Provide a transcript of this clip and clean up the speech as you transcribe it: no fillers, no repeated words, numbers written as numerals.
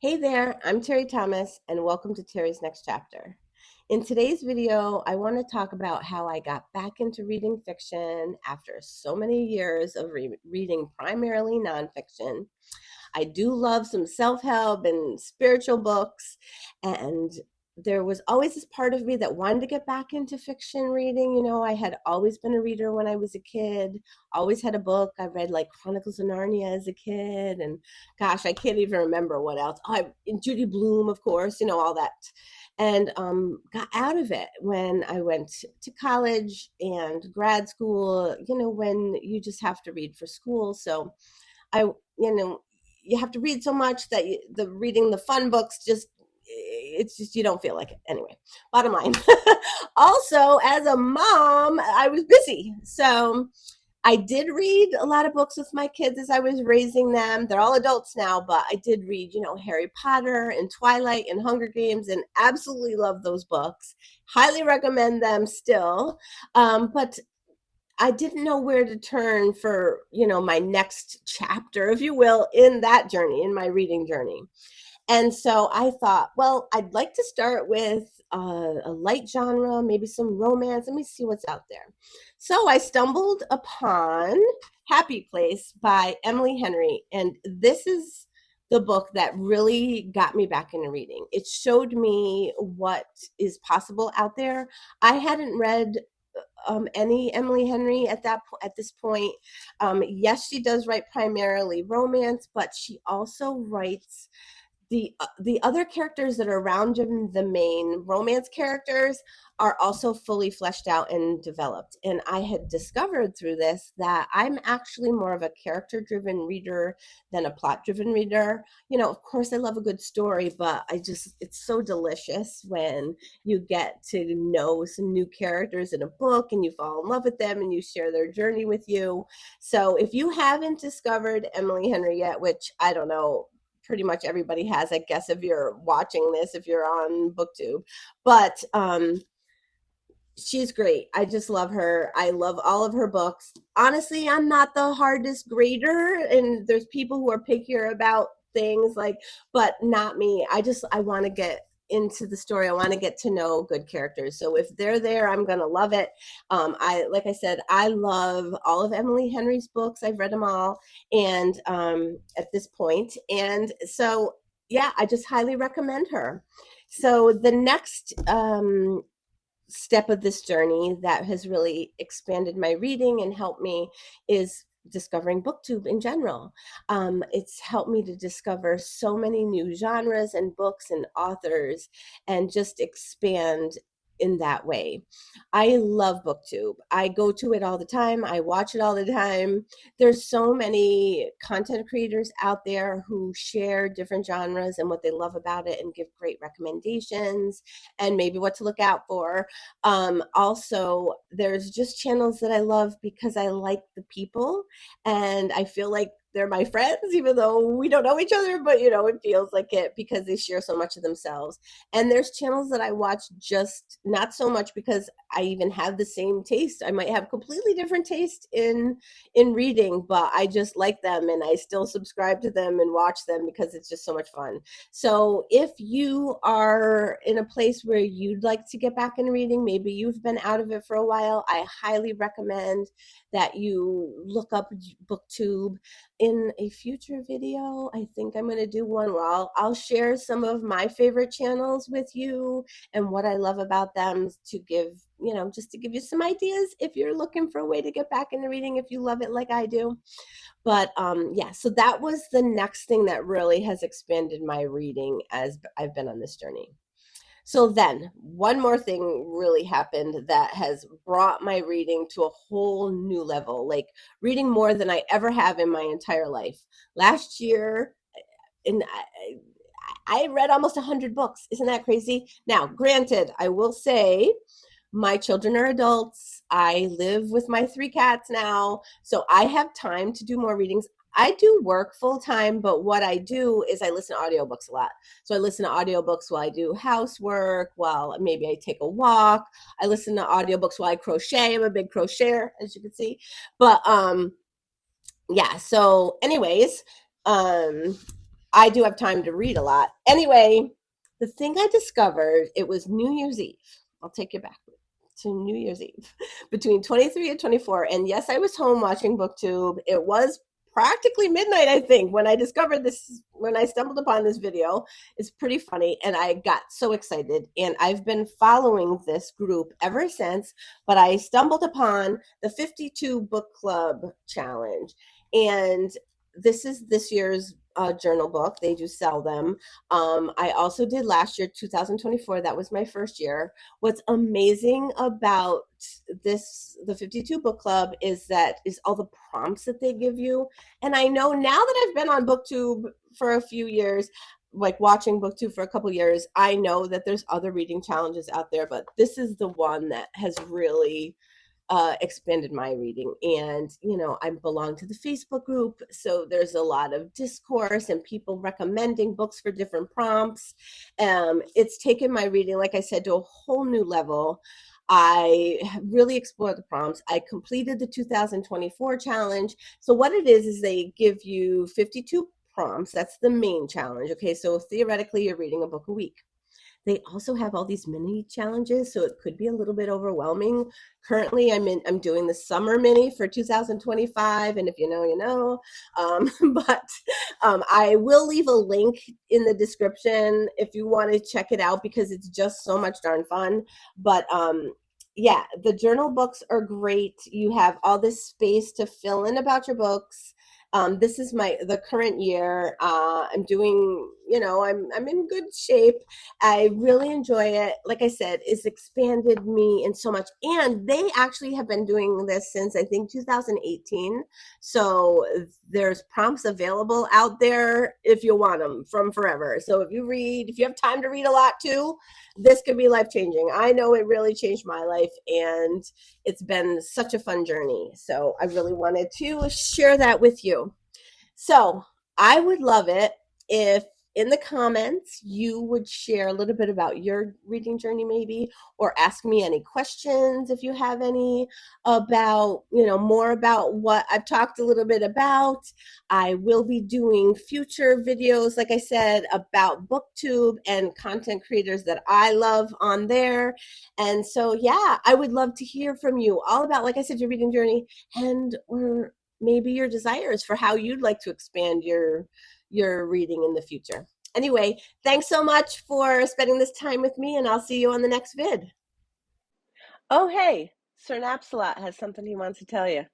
Hey there, I'm Terry Thomas, and welcome to Terry's Next Chapter. In today's video, I want to talk about how I got back into reading fiction after so many years of reading primarily nonfiction. I do love some self-help and spiritual books, and there was always this part of me that wanted to get back into fiction reading. I had always been a reader when I was a kid, always had a book. I read like Chronicles of Narnia as a kid, and gosh, I can't even remember what else. And Judy Blume, of course, all that. And got out of it when I went to college and grad school, when you just have to read for school. So I, you know, you have to read so much that the reading the fun books it's just you don't feel like it anyway. Bottom line. Also, as a mom, I was busy, so I did read a lot of books with my kids as I was raising them. They're all adults now, but I did read, Harry Potter and Twilight and Hunger Games, and absolutely love those books. Highly recommend them still. But I didn't know where to turn for, my next chapter, if you will, in that journey, in my reading journey. And so I thought, well, I'd like to start with a light genre, maybe some romance. Let me see what's out there. So I stumbled upon Happy Place by Emily Henry. And this is the book that really got me back into reading. It showed me what is possible out there. I hadn't read any Emily Henry at this point. Yes, she does write primarily romance, but she also writes the other characters that are around him, the main romance characters, are also fully fleshed out and developed. And I had discovered through this that I'm actually more of a character-driven reader than a plot-driven reader. Of course, I love a good story, but it's so delicious when you get to know some new characters in a book and you fall in love with them and you share their journey with you. So if you haven't discovered Emily Henry yet, which I don't know, pretty much everybody has, I guess, if you're watching this, if you're on booktube, but she's great. I just love her. I love all of her books. Honestly, I'm not the hardest grader, and there's people who are pickier about things, but not me. I want to get into the story. I want to get to know good characters. So if they're there, I'm gonna love it. Like I said, I love all of Emily Henry's books. I've read them all, and at this point, and so yeah, I just highly recommend her. So the next step of this journey that has really expanded my reading and helped me is discovering booktube in general. It's helped me to discover so many new genres and books and authors and just expand in that way. I love booktube. I go to it all the time. I watch it all the time. There's so many content creators out there who share different genres and what they love about it and give great recommendations and maybe what to look out for. Also, there's just channels that I love because I like the people and I feel like they're my friends, even though we don't know each other, but it feels like it because they share so much of themselves. And there's channels that I watch just not so much because I even have the same taste. I might have completely different taste in reading, but I just like them and I still subscribe to them and watch them because it's just so much fun. So if you are in a place where you'd like to get back in reading, maybe you've been out of it for a while, I highly recommend that you look up booktube. In a future video, I think I'm going to do one where I'll share some of my favorite channels with you and what I love about them to give, just to give you some ideas if you're looking for a way to get back into reading, if you love it like I do. But yeah, so that was the next thing that really has expanded my reading as I've been on this journey. So then one more thing really happened that has brought my reading to a whole new level, like reading more than I ever have in my entire life. Last year, and I read almost 100 books. Isn't that crazy? Now, granted, I will say my children are adults. I live with my 3 cats now, so I have time to do more readings. I do work full time, but what I do is I listen to audiobooks a lot. So I listen to audiobooks while I do housework, while maybe I take a walk. I listen to audiobooks while I crochet. I'm a big crocheter, as you can see. But yeah, so anyways, um I do have time to read a lot. Anyway, the thing I discovered, it was New Year's Eve. I'll take you back to New Year's Eve between 23 and 24. And yes, I was home watching BookTube. It was practically midnight, I think, when I discovered this, when I stumbled upon this video. It's pretty funny. And I got so excited. And I've been following this group ever since. But I stumbled upon the 52 Book Club Challenge. And this is this year's journal book. They do sell them. I also did last year, 2024. That was my first year. What's amazing about the 52 book club is all the prompts that they give you. And I know now that I've been on BookTube for a few years, like watching BookTube for a couple years, I know that there's other reading challenges out there, but this is the one that has really expanded my reading. And, I belong to the Facebook group. So there's a lot of discourse and people recommending books for different prompts. It's taken my reading, like I said, to a whole new level. I really explored the prompts. I completed the 2024 challenge. So what it is they give you 52 prompts. That's the main challenge. Okay. So theoretically, you're reading a book a week. They also have all these mini challenges, so it could be a little bit overwhelming. Currently, I'm doing the summer mini for 2025, and if you know, you know. But I will leave a link in the description if you want to check it out because it's just so much darn fun. But yeah, the journal books are great. You have all this space to fill in about your books. This is the current year. I'm doing, I'm in good shape. I really enjoy it. Like I said, it's expanded me in so much. And they actually have been doing this since I think 2018. So there's prompts available out there if you want them from forever. So if you have time to read a lot too, this could be life changing. I know it really changed my life and it's been such a fun journey. So I really wanted to share that with you. So I would love it if in the comments you would share a little bit about your reading journey maybe, or ask me any questions if you have any about, more about what I've talked a little bit about. I will be doing future videos, like I said, about BookTube and content creators that I love on there. And so, yeah, I would love to hear from you all about, like I said, your reading journey or maybe your desires for how you'd like to expand your reading in the future. Anyway, thanks so much for spending this time with me, and I'll see you on the next vid. Oh, hey, Sir Napsalot has something he wants to tell you.